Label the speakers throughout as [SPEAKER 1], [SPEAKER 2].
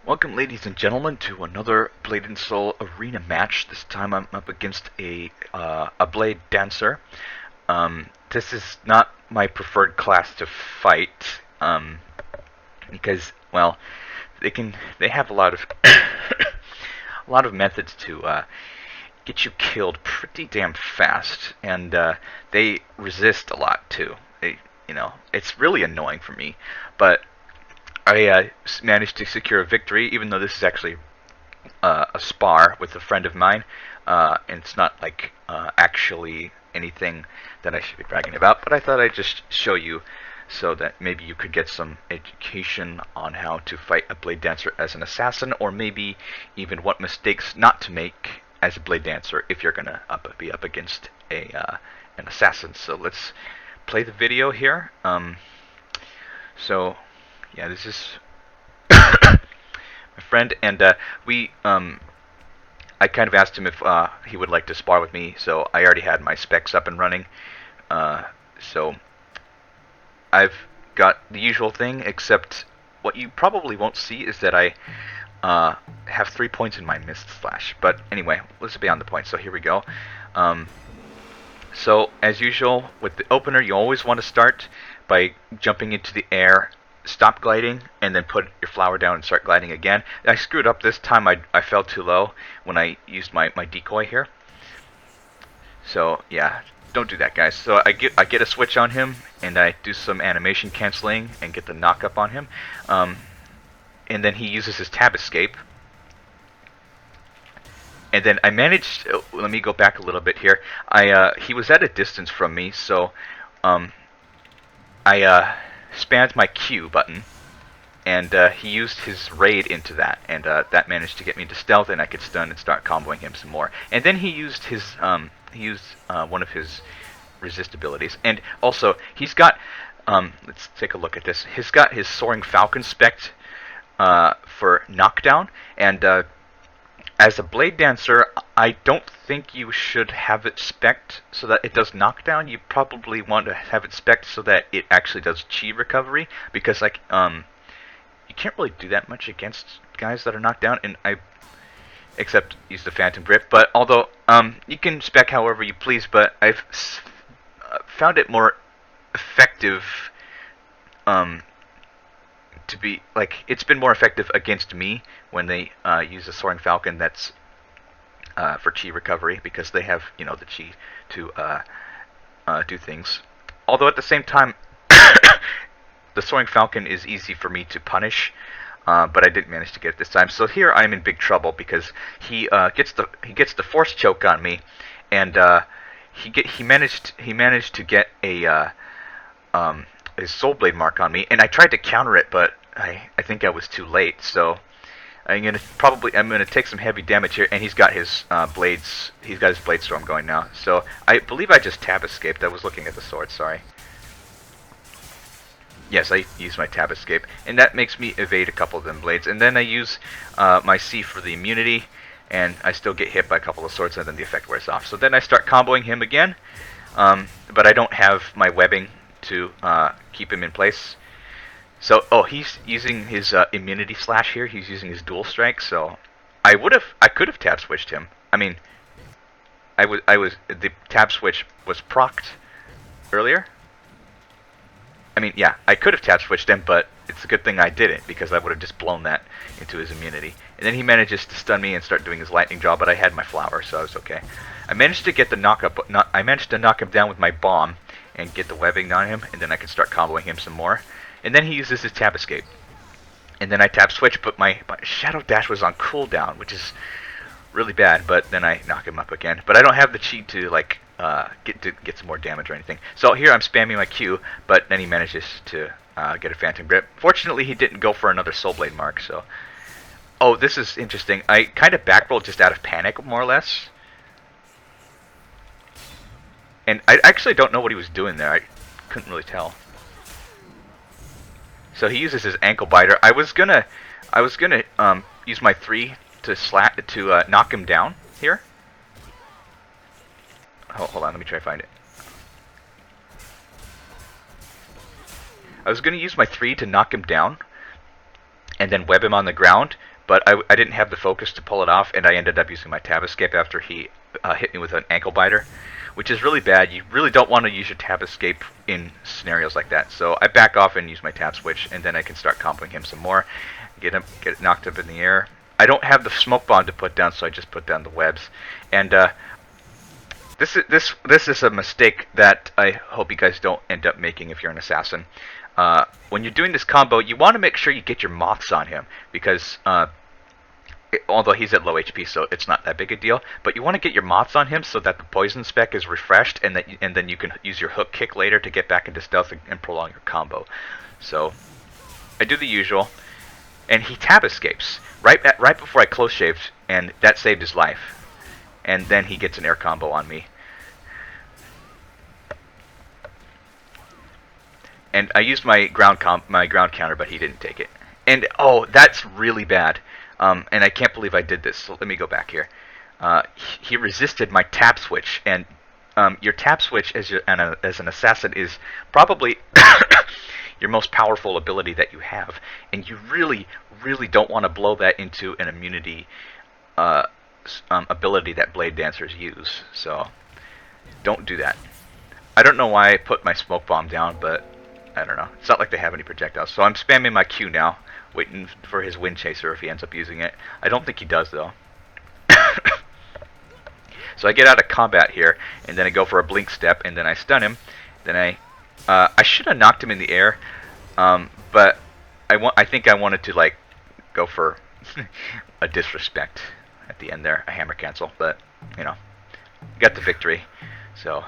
[SPEAKER 1] Welcome, ladies and gentlemen, to another Blade and Soul arena match. This time I'm up against a Blade Dancer. This is not my preferred class to fight because, well, they have a lot of a lot of methods to get you killed pretty damn fast, and they resist a lot too. It's really annoying for me, but I managed to secure a victory, even though this is actually a spar with a friend of mine, and it's not like actually anything that I should be bragging about. But I thought I'd just show you so that maybe you could get some education on how to fight a Blade Dancer as an assassin, or maybe even what mistakes not to make as a Blade Dancer if you're gonna be up against an assassin. So let's play the video here. So yeah, this is my friend, and I kind of asked him if he would like to spar with me, so I already had my specs up and running. So I've got the usual thing, except what you probably won't see is that I have 3 points in my mist slash. But anyway, let's be on the point. So here we go. So as usual with the opener, you always want to start by jumping into the air, stop gliding, and then put your flower down and start gliding again. I screwed up this time. I fell too low when I used my decoy here. So yeah, don't do that, guys. So I get a switch on him, and I do some animation canceling and get the knock up on him. And then he uses his tab escape. And then I managed. Let me go back a little bit here. He was at a distance from me, so I spammed my Q button, and he used his raid into that, and that managed to get me to stealth, and I could stun and start comboing him some more. And then he used his one of his resist abilities, and also he's got let's take a look at this. He's got his Soaring Falcon spec for knockdown, and as a Blade Dancer, I don't think you should have it spec'd so that it does knockdown. You probably want to have it spec'd so that it actually does chi recovery, because like you can't really do that much against guys that are knocked down, and except use the Phantom Grip. But although you can spec however you please, but I've found it more effective to be like, it's been more effective against me when they use a Soaring Falcon that's for chi recovery, because they have the chi to do things. Although at the same time, the Soaring Falcon is easy for me to punish, but I didn't manage to get it this time. So here I'm in big trouble because he gets the force choke on me, and he managed to get a his Soul Blade mark on me, and I tried to counter it, but I think I was too late. So I'm gonna take some heavy damage here, and he's got his blades. He's got his blade storm going now. So I believe I just tab escaped. I was looking at the sword. Sorry. Yes, I use my tab escape, and that makes me evade a couple of them blades. And then I use my C for the immunity, and I still get hit by a couple of swords, and then the effect wears off. So then I start comboing him again, but I don't have my webbing to keep him in place. So, he's using his immunity slash here. He's using his dual strike. So, I could have tab switched him. I mean, the tab switch was procced earlier. I mean, yeah, I could have tab switched him, but it's a good thing I didn't, because I would have just blown that into his immunity. And then he manages to stun me and start doing his lightning jaw, but I had my flower, so I was okay. I managed to get the I managed to knock him down with my bomb and get the webbing on him, and then I can start comboing him some more. And then he uses his tab escape. And then I tab switch, but my Shadow Dash was on cooldown, which is really bad, but then I knock him up again. But I don't have the cheat to like get some more damage or anything. So here I'm spamming my Q, but then he manages to get a Phantom Grip. Fortunately, he didn't go for another Soul Blade mark, so... Oh, this is interesting. I kind of backrolled just out of panic, more or less. And I actually don't know what he was doing there. I couldn't really tell. So he uses his ankle biter. I was gonna use my 3 to knock him down here. Oh, hold on, let me try to find it. I was gonna use my 3 to knock him down, and then web him on the ground. But I didn't have the focus to pull it off, and I ended up using my tab escape after he hit me with an ankle biter, which is really bad. You really don't want to use your tab escape in scenarios like that. So I back off and use my tab switch, and then I can start comboing him some more, get knocked up in the air. I don't have the smoke bomb to put down, so I just put down the webs. And this is a mistake that I hope you guys don't end up making if you're an assassin. When you're doing this combo, you want to make sure you get your moths on him, because although he's at low HP, so it's not that big a deal, but you want to get your moths on him so that the poison spec is refreshed, and then you can use your hook kick later to get back into stealth and prolong your combo. So I do the usual, and he tab escapes right before I close shaved, and that saved his life. And then he gets an air combo on me. And I used my ground counter, but he didn't take it. And oh, that's really bad. And I can't believe I did this. So let me go back here. He resisted my tap switch, and your tap switch as an assassin is probably your most powerful ability that you have, and you really, really don't want to blow that into an immunity ability that blade dancers use. So don't do that. I don't know why I put my smoke bomb down, but I don't know. It's not like they have any projectiles. So I'm spamming my Q now, waiting for his wind chaser if he ends up using it. I don't think he does, though. So I get out of combat here, and then I go for a blink step, and then I stun him. Then I should have knocked him in the air, but I think I wanted to like go for a disrespect at the end there, a hammer cancel. But you know, got the victory. So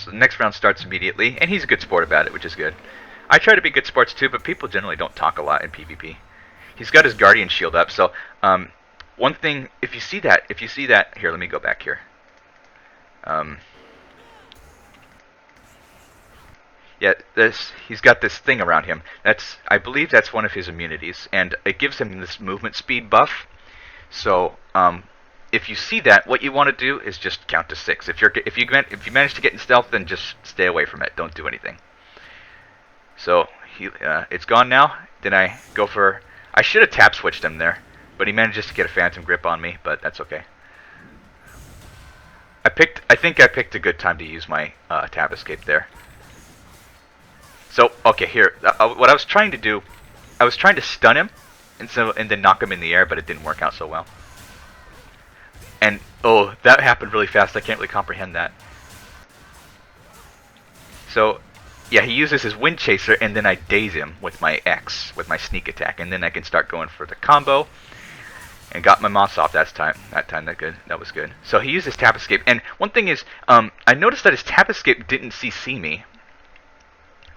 [SPEAKER 1] the next round starts immediately, and he's a good sport about it, which is good. I try to be good sports too, but people generally don't talk a lot in PvP. He's got his guardian shield up, so one thing, if you see that, here, let me go back here. Yeah, he's got this thing around him. I believe that's one of his immunities, and it gives him this movement speed buff. So if you see that, what you want to do is just count to 6. If you manage to get in stealth, then just stay away from it. Don't do anything. So it's gone now. Then I go for. I should have tap switched him there, but he manages to get a phantom grip on me. But that's okay. I think I picked a good time to use my tab escape there. So okay, here. What I was trying to do, I was trying to stun him, and then knock him in the air, but it didn't work out so well. And oh, that happened really fast. I can't really comprehend that. So. Yeah, he uses his wind chaser, and then I daze him with my X, with my sneak attack, and then I can start going for the combo. And got my moths off that time. That was good. So he used his tap escape, and one thing is, I noticed that his tap escape didn't CC me.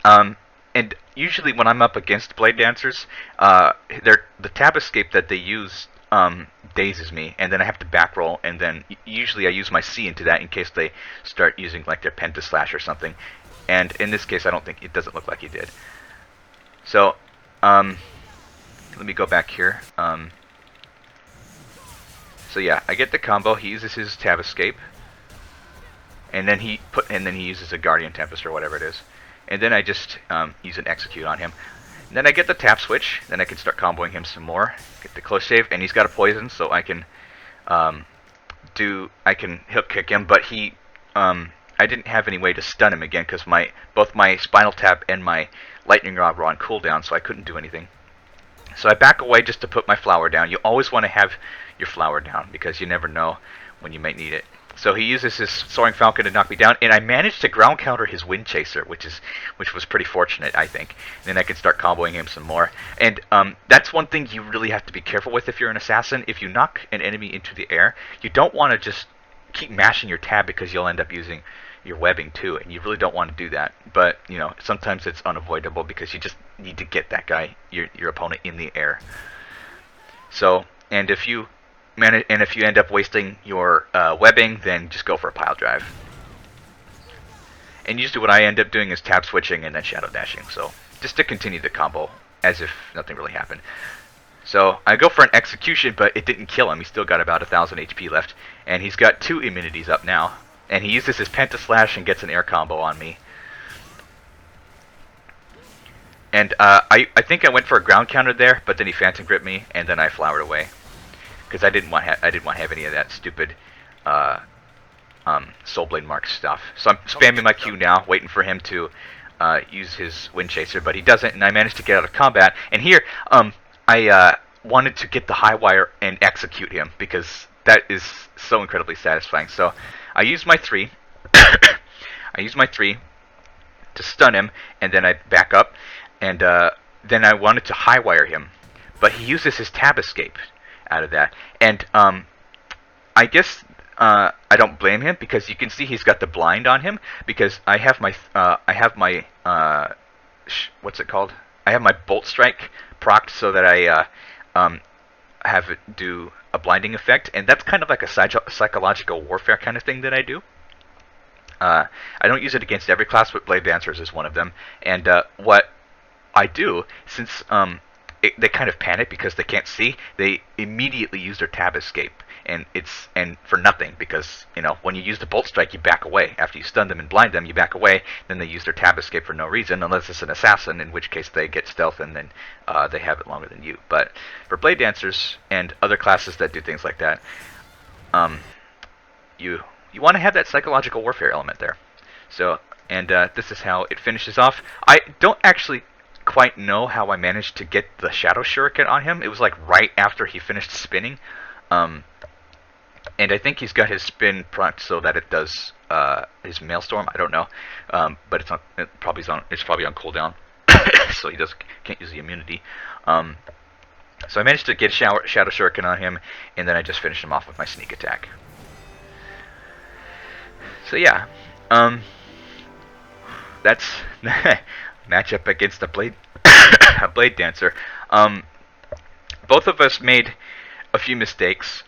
[SPEAKER 1] And usually when I'm up against blade dancers, the tap escape that they use dazes me, and then I have to back roll, and then usually I use my C into that in case they start using like their pentaslash or something. And in this case, it doesn't look like he did. So, let me go back here. So yeah, I get the combo. He uses his tab escape, and then he uses a Guardian Tempest or whatever it is, and then I just use an execute on him. And then I get the tap switch. Then I can start comboing him some more. Get the close shave, and he's got a poison, so I can hook kick him, but he. I didn't have any way to stun him again because both my Spinal Tap and my Lightning Rod were on cooldown, so I couldn't do anything. So I back away just to put my flower down. You always want to have your flower down because you never know when you might need it. So he uses his Soaring Falcon to knock me down, and I managed to ground counter his Wind Chaser, which was pretty fortunate, I think. And then I can start comboing him some more. And that's one thing you really have to be careful with if you're an assassin. If you knock an enemy into the air, you don't want to just keep mashing your tab because you'll end up using your webbing too, and you really don't want to do that. But you know, sometimes it's unavoidable because you just need to get that guy, your opponent, in the air. So, and if you end up wasting your webbing, then just go for a pile drive. And usually what I end up doing is tab switching and then shadow dashing. So just to continue the combo as if nothing really happened. So I go for an execution, but it didn't kill him. He's still got about 1,000 HP left, and he's got 2 immunities up now. And he uses his Pentaslash and gets an air combo on me. And I think I went for a ground counter there, but then he phantom gripped me, and then I flowered away because I didn't want to have any of that stupid Soul Blade Mark stuff. So I'm spamming my Q now, waiting for him to use his Wind Chaser, but he doesn't, and I managed to get out of combat. And here, I wanted to get the high wire and execute him because that is so incredibly satisfying. So I used my 3. I used my 3 to stun him, and then I back up, and then I wanted to high wire him, but he uses his tab escape out of that, and I guess I don't blame him because you can see he's got the blind on him because I have my what's it called? I have my bolt strike procced so that I have it do a blinding effect, and that's kind of like a psychological warfare kind of thing that I do. I don't use it against every class, but Blade Dancers is one of them. And what I do, since they kind of panic because they can't see, they immediately use their tab escape, and for nothing because when you use the bolt strike, you back away. After you stun them and blind them, you back away. Then they use their tab escape for no reason, unless it's an assassin, in which case they get stealth and then they have it longer than you. But for Blade Dancers and other classes that do things like that, you want to have that psychological warfare element there. So, and this is how it finishes off. I don't actually quite know how I managed to get the Shadow Shuriken on him. It was like right after he finished spinning. And I think he's got his spin procced so that it does his Maelstrom. I don't know, but it's probably on cooldown, so he can't use the immunity. So I managed to get Shadow Shuriken on him, and then I just finished him off with my sneak attack. So yeah, that's matchup against a blade dancer. Both of us made a few mistakes.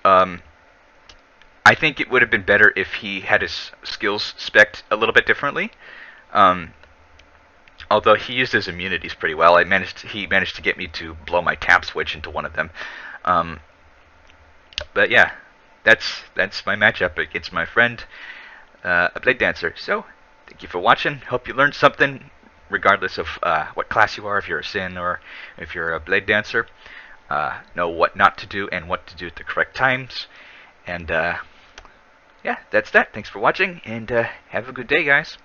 [SPEAKER 1] I think it would have been better if he had his skills spec'd a little bit differently. Although he used his immunities pretty well, he managed to get me to blow my tap switch into one of them. But yeah, that's my matchup against my friend, a Blade Dancer. So, thank you for watching. Hope you learned something, regardless of what class you are, if you're a Sin or if you're a Blade Dancer. Know what not to do and what to do at the correct times. And yeah, that's that. Thanks for watching, and have a good day, guys.